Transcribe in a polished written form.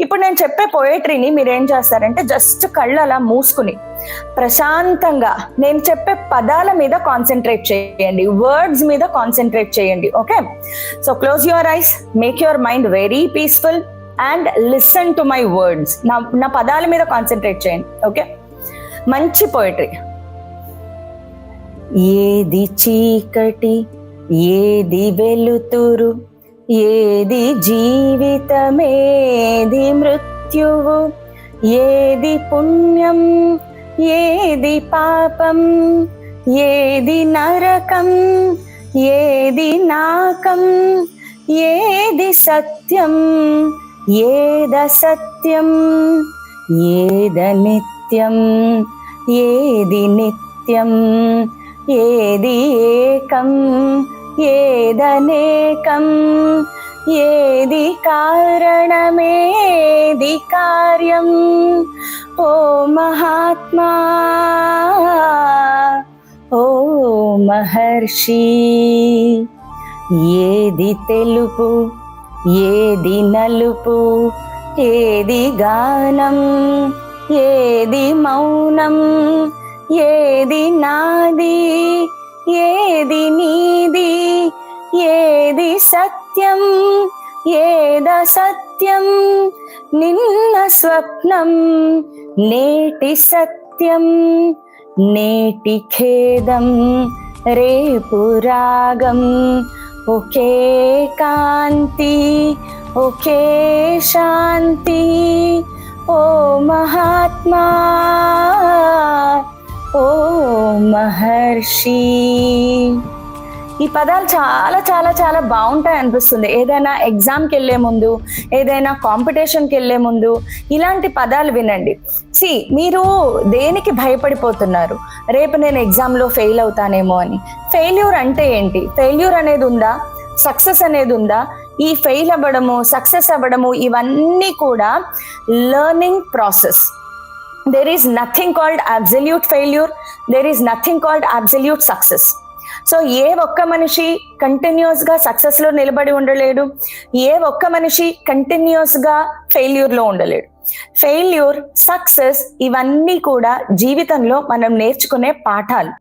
ఇప్పుడు నేను చెప్పే పోయట్రీని మీరు ఏం చేస్తారంటే జస్ట్ కళ్ళు అలా మూసుకుని ప్రశాంతంగా నేను చెప్పే పదాల మీద కాన్సన్ట్రేట్ చేయండి, వర్డ్స్ మీద కాన్సన్ట్రేట్ చేయండి. Okay, so close your eyes, make your mind very peaceful and listen to my words. నా పదాల మీద కాన్సన్ట్రేట్ చేయండి. ఓకే, మంచి పోయట్రీ. ఏది చీకటి, ఏది వెలుతురు, ఏది జీవితమేది మృత్యువు, ఏది పుణ్యం ఏది పాపం, ఏది నరకం ఏది నాకం, ఏది సత్యం ఏద సత్యం, ఏద నిత్యం ఏది నిత్యం, ఏది ఏకం ఏదనేకం, ఏది కారణమేది కార్యం. ఓ మహాత్మా, ఓ మహర్షి, ఏది తెలుపు ఏది నలుపు, ఏది గానం ఏది మౌనం, ఏది నాది ఏది నీది, ఏది సత్యం ఏద సత్యం, నిన్న స్వప్నం నేటి సత్యం, నేటి ఖేదం రేపు రాగం, ఒకే కాంతి ఒకే శాంతి. ఓ మహాత్మా, ఓ మహర్షి. ఈ పదాలు చాలా చాలా చాలా బాగుంటాయి అనిపిస్తుంది. ఏదైనా ఎగ్జామ్కి వెళ్ళే ముందు, ఏదైనా కాంపిటీషన్కి వెళ్ళే ముందు ఇలాంటి పదాలు వినండి. మీరు దేనికి భయపడిపోతున్నారు? రేపు నేను ఎగ్జామ్లో ఫెయిల్ అవుతానేమో అని. ఫెయిల్యూర్ అంటే ఏంటి? ఫెయిల్యూర్ అనేది ఉందా? సక్సెస్ అనేది ఉందా? ఈ ఫెయిల్ అవ్వడము, సక్సెస్ అవ్వడము ఇవన్నీ కూడా learning process. There is nothing called absolute failure. There is nothing called absolute success. So ఏ ఒక్క మనిషి కంటిన్యూస్ గా సక్సెస్ లో నిలబడి ఉండలేడు, ఏ ఒక్క మనిషి కంటిన్యూస్ గా ఫెయిల్యూర్ లో ఉండలేడు. ఫెయిల్యూర్, సక్సెస్ ఇవన్నీ కూడా జీవితంలో మనం నేర్చుకునే పాఠాలు.